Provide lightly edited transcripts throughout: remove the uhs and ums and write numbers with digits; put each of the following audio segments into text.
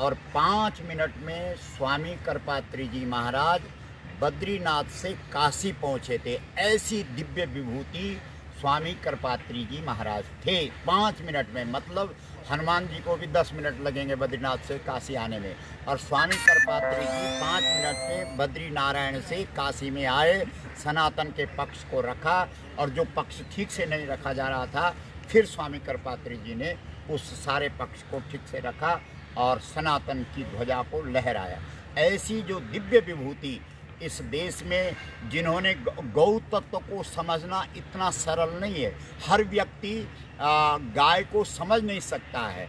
और 5 मिनट में स्वामी करपात्री जी महाराज बद्रीनाथ से काशी पहुँचे थे। ऐसी दिव्य विभूति स्वामी करपात्री जी महाराज थे 5 मिनट में। मतलब हनुमान जी को भी 10 मिनट लगेंगे बद्रीनाथ से काशी आने में, और स्वामी करपात्री जी 5 मिनट में बद्री नारायण से काशी में आए। सनातन के पक्ष को रखा, और जो पक्ष ठीक से नहीं रखा जा रहा था, फिर स्वामी करपात्री जी ने उस सारे पक्ष को ठीक से रखा और सनातन की ध्वजा को लहराया। ऐसी जो दिव्य विभूति इस देश में, जिन्होंने गौ तत्व को समझना इतना सरल नहीं है। हर व्यक्ति गाय को समझ नहीं सकता है।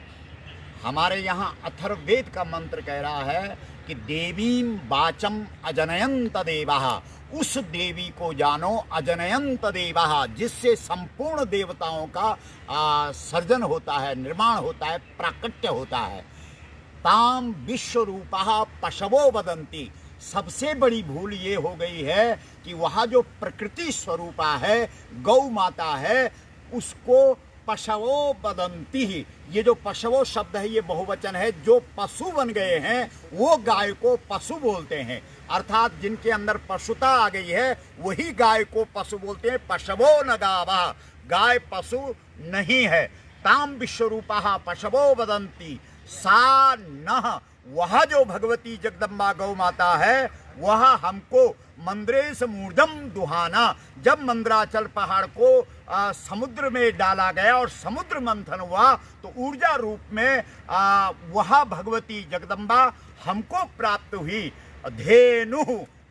हमारे यहाँ अथर्ववेद का मंत्र कह रहा है कि देवीं वाचम अजनयंत देवाः, उस देवी को जानो अजनयंत देवाः, जिससे संपूर्ण देवताओं का सर्जन होता है, निर्माण होता है, प्राकट्य होता है। ताम विश्वरूपः पशवो वदन्ति। सबसे बड़ी भूल ये हो गई है कि वहाँ जो प्रकृति स्वरूपा है, गौ माता है, उसको पशवो वदन्ति ही। ये जो पशवो शब्द है ये बहुवचन है। जो पशु बन गए हैं वो गाय को पशु बोलते हैं, अर्थात जिनके अंदर पशुता आ गई है वही गाय को पशु बोलते हैं। पशवो न गावा, गाय पशु नहीं है। ताम विश्वरूपः पशवो वदन्ति सा नः, वह जो भगवती जगदम्बा गौ माता है वह हमको मंद्रेश मूर्धम दुहाना। जब मंद्राचल पहाड़ को समुद्र में डाला गया और समुद्र मंथन हुआ तो ऊर्जा रूप में वह भगवती जगदम्बा हमको प्राप्त हुई। धेनु,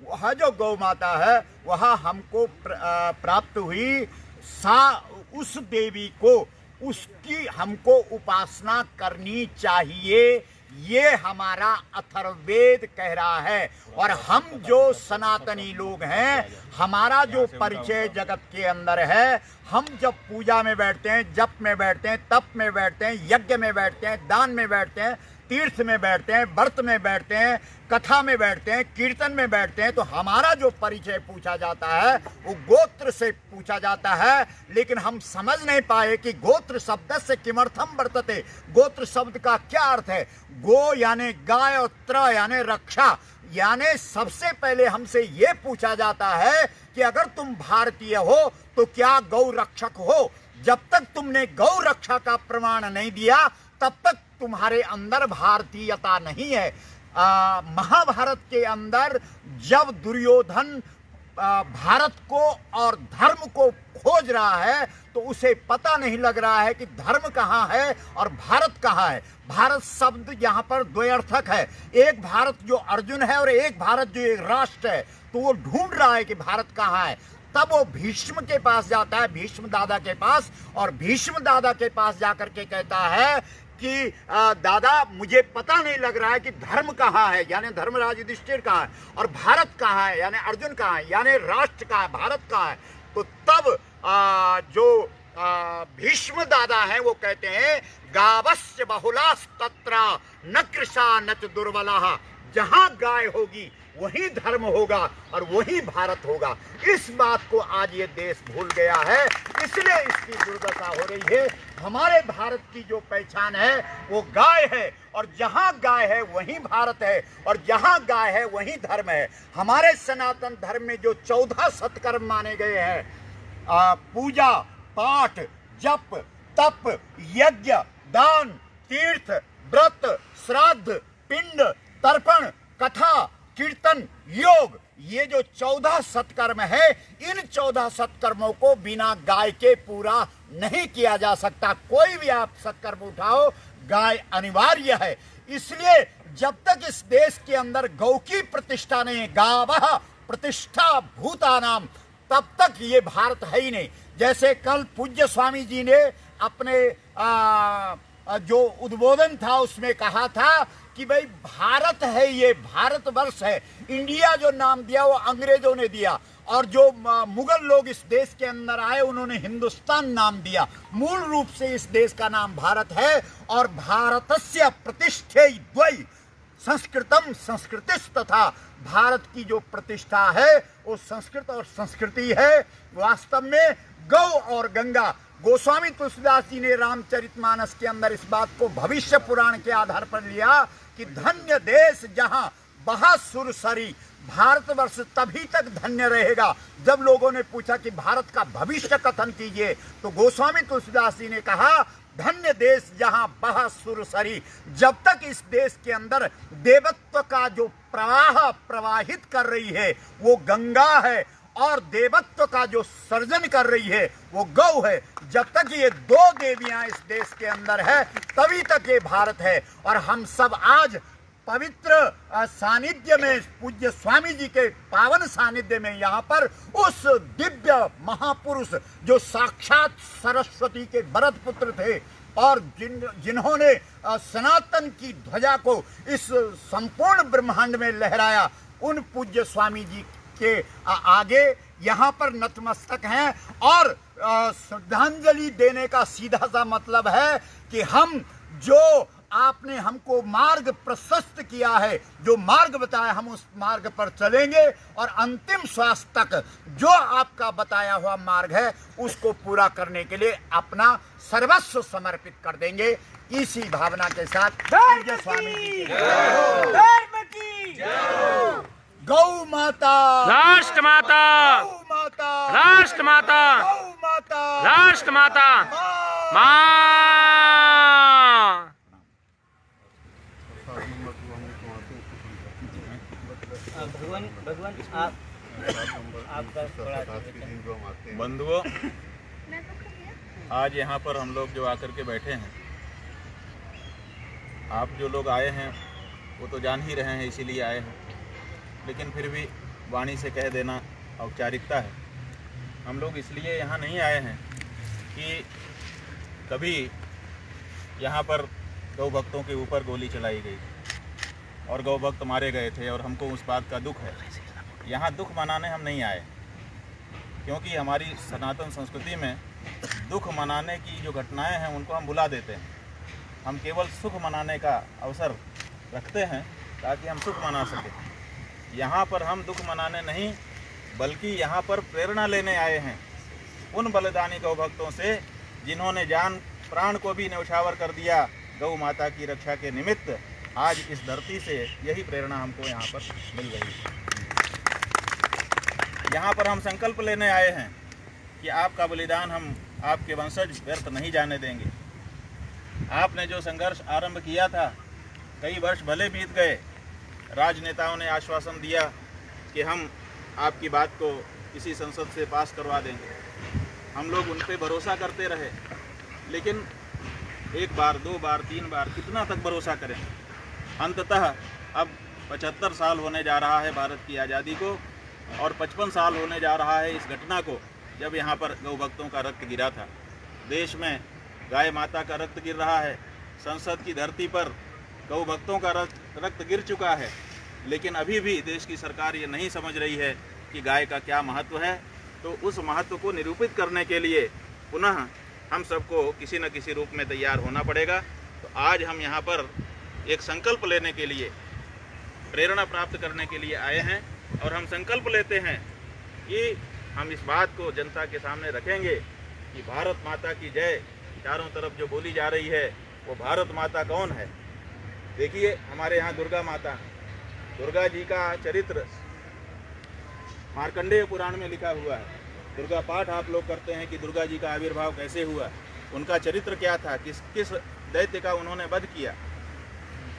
वह जो गौ माता है वह हमको प्राप्त हुई। सा, उस देवी को, उसकी हमको उपासना करनी चाहिए, ये हमारा अथर्ववेद कह रहा है। और हम जो सनातनी लोग हैं, हमारा जो परिचय जगत के अंदर है, हम जब पूजा में बैठते हैं, जप में बैठते हैं, तप में बैठते हैं, यज्ञ में बैठते हैं, दान में बैठते हैं, तीर्थ में बैठते हैं, व्रत में बैठते हैं, कथा में बैठते हैं, कीर्तन में बैठते हैं, तो हमारा जो परिचय पूछा जाता है वो गोत्र से पूछा जाता है। लेकिन हम समझ नहीं पाए कि गोत्र शब्द से किमर्थम वर्तते, गोत्र शब्द का क्या अर्थ है। गो यानी गाय और त्र यानी रक्षा, यानी सबसे पहले हमसे ये पूछा जाता है कि अगर तुम भारतीय हो तो क्या गौ रक्षक हो। जब तक तुमने गौ रक्षा का प्रमाण नहीं दिया तब तक तुम्हारे अंदर भारतीयता नहीं है। महाभारत के अंदर जब दुर्योधन भारत को और धर्म को खोज रहा है तो उसे पता नहीं लग रहा है कि धर्म कहाँ है और भारत कहाँ है। भारत शब्द यहाँ पर द्वयर्थक है, एक भारत जो अर्जुन है और एक भारत जो एक राष्ट्र है। तो वो ढूंढ रहा है कि भारत कहाँ है। तब वो भीष्म के पास जाता है, भीष्म दादा के पास, और भीष्म दादा के पास जाकर के कहता है कि दादा मुझे पता नहीं लग रहा है कि धर्म कहाँ है, यानी धर्मराज युधिष्ठिर कहाँ है, और भारत कहाँ है, यानी अर्जुन कहाँ है, यानी राष्ट्र कहाँ है, भारत कहाँ है। तो तब जो भीष्म दादा हैं वो कहते हैं गावस्य बहुलास्तत्र न कृशा न च दुर्बला। जहाँ गाय होगी वही धर्म होगा और वही भारत होगा। इस बात को आज ये देश भूल गया है, इसलिए इसकी दुर्दशा हो रही है। हमारे भारत की जो पहचान है वो गाय है, और जहाँ गाय है वहीं भारत है, और जहाँ गाय है वहीं धर्म है। हमारे सनातन धर्म में जो 14 सत्कर्म माने गए हैं, पूजा, पाठ, जप, तप, यज्ञ, दान, तीर्थ, व्रत, श्राद्ध, पिंड, तर्पण, कथा, कीर्तन, योग, ये जो 14 सत्कर्म है, इन 14 सत्कर्मों को बिना गाय के पूरा नहीं किया जा सकता। कोई भी आप सत्कर्म उठाओ, गाय अनिवार्य है। इसलिए जब तक इस देश के अंदर गौ की प्रतिष्ठा नहीं है, गावः प्रतिष्ठा भूतानाम, तब तक ये भारत है ही नहीं। जैसे कल पूज्य स्वामी जी ने अपने जो उद्बोधन था उसमें कहा था कि भाई भारत है, ये भारतवर्ष है। इंडिया जो नाम दिया वो अंग्रेजों ने दिया, और जो मुगल लोग इस देश के अंदर आए उन्होंने हिंदुस्तान नाम दिया। मूल रूप से इस देश का नाम भारत है। और भारतस्य प्रतिष्ठे द्वय संस्कृतम संस्कृतिस तथा, भारत की जो प्रतिष्ठा है वो संस्कृत और संस्कृति है। वास्तव में गौ और गंगा गोस्वामी तुलसीदास जी ने रामचरितमानस के अंदर इस बात को भविष्य पुराण के आधार पर लिया कि धन्य देश जहां बहा सुरसरी, भारतवर्ष तभी तक धन्य रहेगा। जब लोगों ने पूछा कि भारत का भविष्य कथन कीजिए, तो गोस्वामी तुलसीदास जी ने कहा धन्य देश जहां बहा सुरसरी। जब तक इस देश के अंदर देवत्व का जो प्रवाह प्रवाहित कर रही है वो गंगा है, और देवत्व का जो सर्जन कर रही है वो गौ है, जब तक ये दो देवियां इस देश के अंदर है तभी तक ये भारत है। और हम सब आज पवित्र सानिध्य में, पूज्य स्वामी जी के पावन सानिध्य में यहाँ पर उस दिव्य महापुरुष जो साक्षात सरस्वती के भरत पुत्र थे और जिन्होंने सनातन की ध्वजा को इस संपूर्ण ब्रह्मांड में लहराया, उन पूज्य स्वामी जी के आगे यहाँ पर नतमस्तक हैं। और श्रद्धांजलि देने का सीधा सा मतलब है कि हम जो आपने हमको मार्ग प्रशस्त किया है, जो मार्ग बताया, हम उस मार्ग पर चलेंगे और अंतिम श्वास तक जो आपका बताया हुआ मार्ग है उसको पूरा करने के लिए अपना सर्वस्व समर्पित कर देंगे। इसी भावना के साथ पूज्य स्वामी जी की गौ माता, राष्ट्र माता, गौ माता, राष्ट्र माता, गौ माता, राष्ट्र माता, माँ। भगवान आपका बंधुओं, आज यहाँ पर हम लोग जो आकर के बैठे हैं, आप जो लोग आए हैं वो तो जान ही रहे हैं, इसीलिए आए हैं, लेकिन फिर भी वाणी से कह देना औपचारिकता है। हम लोग इसलिए यहाँ नहीं आए हैं कि कभी यहाँ पर गौ भक्तों के ऊपर गोली चलाई गई और गौ भक्त मारे गए थे और हमको उस बात का दुख है। यहाँ दुख मनाने हम नहीं आए, क्योंकि हमारी सनातन संस्कृति में दुख मनाने की जो घटनाएं हैं उनको हम भुला देते हैं। हम केवल सुख मनाने का अवसर रखते हैं ताकि हम सुख मना सकें। यहाँ पर हम दुख मनाने नहीं बल्कि यहाँ पर प्रेरणा लेने आए हैं उन बलिदानी गौ भक्तों से जिन्होंने जान प्राण को भी न्यौछावर कर दिया गौ माता की रक्षा के निमित्त। आज इस धरती से यही प्रेरणा हमको यहाँ पर मिल रही है। यहाँ पर हम संकल्प लेने आए हैं कि आपका बलिदान हम आपके वंशज व्यर्थ नहीं जाने देंगे। आपने जो संघर्ष आरंभ किया था, कई वर्ष भले बीत गए, राजनेताओं ने आश्वासन दिया कि हम आपकी बात को किसी संसद से पास करवा देंगे। हम लोग उन पर भरोसा करते रहे, लेकिन एक बार, दो बार, तीन बार कितना तक भरोसा करें। अंततः अब 75 साल होने जा रहा है भारत की आज़ादी को, और 55 साल होने जा रहा है इस घटना को जब यहाँ पर गौ भक्तों का रक्त गिरा था। देश में गाय माता का रक्त गिर रहा है, संसद की धरती पर गौ भक्तों का रक्त गिर चुका है, लेकिन अभी भी देश की सरकार ये नहीं समझ रही है कि गाय का क्या महत्व है। तो उस महत्व को निरूपित करने के लिए पुनः हम सबको किसी न किसी रूप में तैयार होना पड़ेगा। तो आज हम यहाँ पर एक संकल्प लेने के लिए, प्रेरणा प्राप्त करने के लिए आए हैं, और हम संकल्प लेते हैं कि हम इस बात को जनता के सामने रखेंगे कि भारत माता की जय चारों तरफ जो बोली जा रही है वो भारत माता कौन है। देखिए, हमारे यहाँ दुर्गा माता, दुर्गा जी का चरित्र मार्कंडेय पुराण में लिखा हुआ है। दुर्गा पाठ आप लोग करते हैं कि दुर्गा जी का आविर्भाव कैसे हुआ, उनका चरित्र क्या था, किस किस दैत्य का उन्होंने वध किया।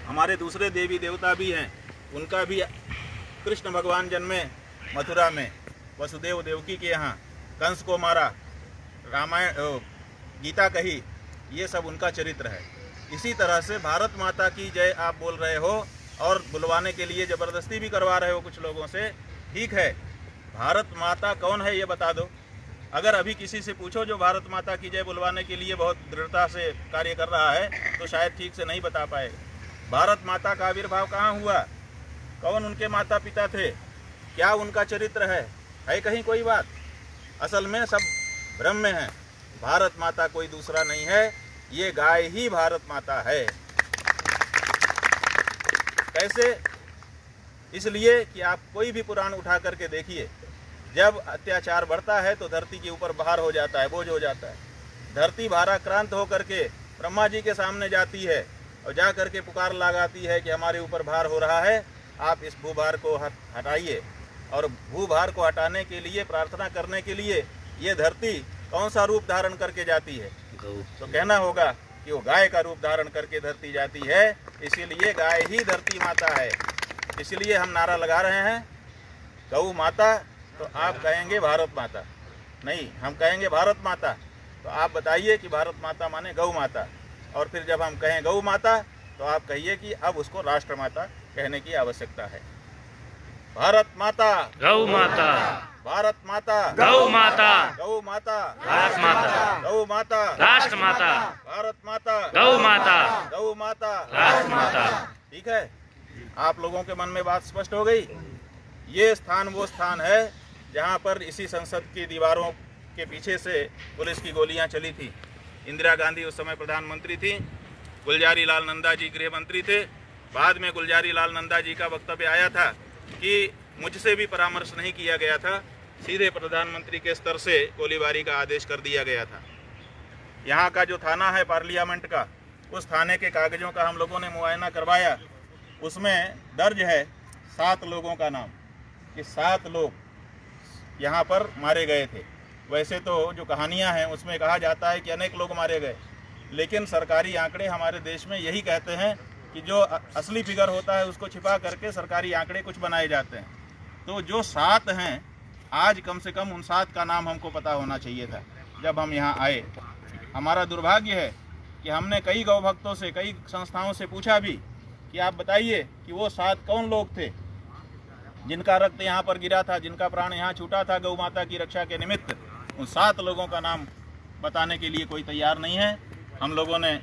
हमारे दूसरे देवी देवता भी हैं, उनका भी कृष्ण भगवान जन्मे मथुरा में, वसुदेव देवकी के यहाँ, कंस को मारा, रामायण गीता कही, ये सब उनका चरित्र है। इसी तरह से भारत माता की जय आप बोल रहे हो और बुलवाने के लिए ज़बरदस्ती भी करवा रहे हो कुछ लोगों से। ठीक है, भारत माता कौन है ये बता दो। अगर अभी किसी से पूछो जो भारत माता की जय बुलवाने के लिए बहुत दृढ़ता से कार्य कर रहा है तो शायद ठीक से नहीं बता पाएगा। भारत माता का आविर्भाव कहाँ हुआ, कौन उनके माता पिता थे, क्या उनका चरित्र है कहीं कोई बात? असल में सब भ्रम में है। भारत माता कोई दूसरा नहीं है, ये गाय ही भारत माता है। कैसे? इसलिए कि आप कोई भी पुराण उठा करके देखिए, जब अत्याचार बढ़ता है तो धरती के ऊपर भार हो जाता है, बोझ हो जाता है। धरती भाराक्रांत होकर के ब्रह्मा जी के सामने जाती है और जा करके पुकार लगाती है कि हमारे ऊपर भार हो रहा है, आप इस भूभार को हटाइए। और भूभार को हटाने के लिए, प्रार्थना करने के लिए ये धरती कौन सा रूप धारण करके जाती है? तो कहना होगा कि वो गाय का रूप धारण करके धरती जाती है, इसीलिए गाय ही धरती माता है। इसलिए हम नारा लगा रहे हैं गौ माता, तो आप कहेंगे भारत माता। नहीं, हम कहेंगे भारत माता, तो आप बताइए कि भारत माता माने गौ माता। और फिर जब हम कहें गौ माता तो आप कहिए कि अब उसको राष्ट्र माता कहने की आवश्यकता है। भारत माता, गौ माता, भारत माता, गौ माता, गौ माता, भारत माता, गौ माता, राष्ट्र माता, भारत माता, गौ माता, गौ माता, राष्ट्र माता। ठीक है, आप लोगों के मन में बात स्पष्ट हो गई। ये स्थान वो स्थान है जहाँ पर इसी संसद की दीवारों के पीछे से पुलिस की गोलियां चली थी। इंदिरा गांधी उस समय प्रधानमंत्री थी, गुलजारी लाल नंदा जी गृह मंत्री थे। बाद में गुलजारी लाल नंदा जी का वक्तव्य आया था कि मुझसे भी परामर्श नहीं किया गया था, सीधे प्रधानमंत्री के स्तर से गोलीबारी का आदेश कर दिया गया था। यहाँ का जो थाना है पार्लियामेंट का, उस थाने के कागजों का हम लोगों ने मुआयना करवाया। उसमें दर्ज है 7 लोगों का नाम, कि 7 लोग यहाँ पर मारे गए थे। वैसे तो जो कहानियाँ हैं उसमें कहा जाता है कि अनेक लोग मारे गए, लेकिन सरकारी आंकड़े हमारे देश में यही कहते हैं कि जो असली फिगर होता है उसको छिपा करके सरकारी आंकड़े कुछ बनाए जाते हैं। तो जो 7 हैं, आज कम से कम उन 7 का नाम हमको पता होना चाहिए था जब हम यहाँ आए। हमारा दुर्भाग्य है कि हमने कई गौ भक्तों से, कई संस्थाओं से पूछा भी कि आप बताइए कि वो 7 कौन लोग थे जिनका रक्त यहाँ पर गिरा था, जिनका प्राण यहाँ छूटा था गौ माता की रक्षा के निमित्त। उन 7 लोगों का नाम बताने के लिए कोई तैयार नहीं है। हम लोगों ने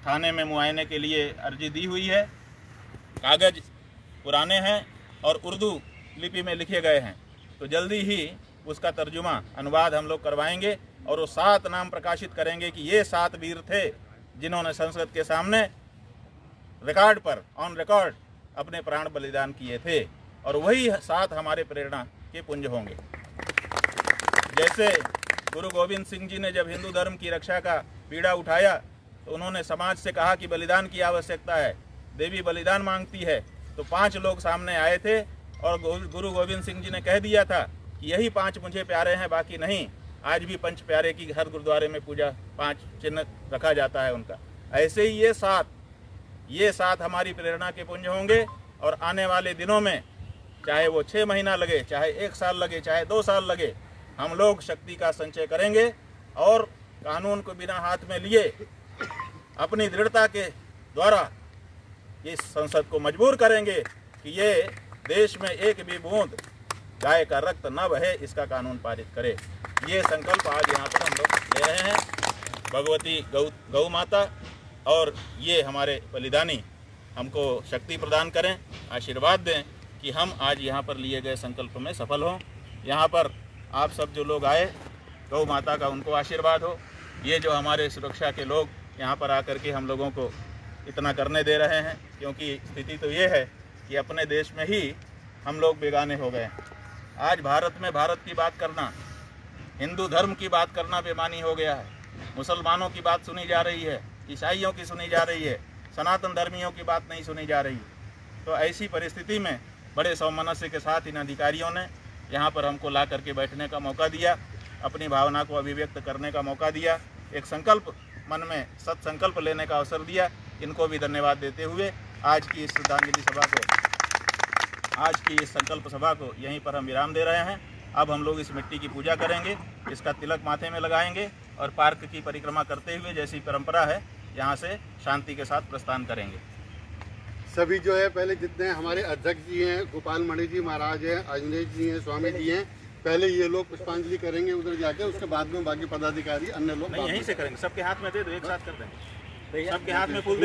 थाने में मुआयने के लिए अर्जी दी हुई है। कागज पुराने हैं और उर्दू लिपि में लिखे गए हैं, तो जल्दी ही उसका तर्जुमा, अनुवाद हम लोग करवाएंगे और वो 7 नाम प्रकाशित करेंगे कि ये 7 वीर थे जिन्होंने संसद के सामने रिकॉर्ड पर, ऑन रिकॉर्ड, अपने प्राण बलिदान किए थे। और वही 7 हमारे प्रेरणा के पुंज होंगे। जैसे गुरु गोविंद सिंह जी ने जब हिंदू धर्म की रक्षा का बीड़ा उठाया तो उन्होंने समाज से कहा कि बलिदान की आवश्यकता है, देवी बलिदान मांगती है। तो 5 लोग सामने आए थे और गुरु गोविंद सिंह जी ने कह दिया था कि यही 5 मुझे प्यारे हैं, बाकी नहीं। आज भी पंच प्यारे की हर गुरुद्वारे में पूजा 5 चिन्ह रखा जाता है उनका। ऐसे ही ये 7 हमारी प्रेरणा के पुंज होंगे। और आने वाले दिनों में चाहे वो 6 महीना लगे, चाहे 1 साल लगे, चाहे 2 साल लगे, हम लोग शक्ति का संचय करेंगे और कानून को बिना हाथ में लिए अपनी दृढ़ता के द्वारा इस संसद को मजबूर करेंगे कि ये देश में एक भी बूंद गाय का रक्त न बहे, इसका कानून पारित करे। ये संकल्प आज यहाँ पर हम लोग ले रहे हैं। भगवती गौ माता और ये हमारे बलिदानी हमको शक्ति प्रदान करें, आशीर्वाद दें कि हम आज यहाँ पर लिए गए संकल्प में सफल हों। यहाँ पर आप सब जो लोग आए, गौ माता का उनको आशीर्वाद हो। ये जो हमारे सुरक्षा के लोग यहाँ पर आकर के हम लोगों को इतना करने दे रहे हैं, क्योंकि स्थिति तो ये है कि अपने देश में ही हम लोग बेगाने हो गए। आज भारत में भारत की बात करना, हिंदू धर्म की बात करना बेमानी हो गया है। मुसलमानों की बात सुनी जा रही है, ईसाइयों की सुनी जा रही है, सनातन धर्मियों की बात नहीं सुनी जा रही। तो ऐसी परिस्थिति में बड़े सौमनस्य के साथ इन अधिकारियों ने यहाँ पर हमको ला करके बैठने का मौका दिया, अपनी भावना को अभिव्यक्त करने का मौका दिया, एक संकल्प मन में सत्संकल्प लेने का अवसर दिया। इनको भी धन्यवाद देते हुए आज की इस श्रद्धांजलि सभा को, आज की इस संकल्प सभा को यहीं पर हम विराम दे रहे हैं। अब हम लोग इस मिट्टी की पूजा करेंगे, इसका तिलक माथे में लगाएंगे और पार्क की परिक्रमा करते हुए, जैसी परंपरा है, यहाँ से शांति के साथ प्रस्थान करेंगे। सभी जो है पहले जितने हमारे अध्यक्ष जी हैं, गोपाल मणि जी महाराज हैं, अजनेश जी हैं, स्वामी जी हैं, पहले ये लोग पुष्पांजलि करेंगे उधर जाके, उसके बाद में बाकी पदाधिकारी अन्य लोग नहीं यहीं से करेंगे। सबके हाथ में दे दो, एक साथ कर देंगे, सबके हाथ में फूल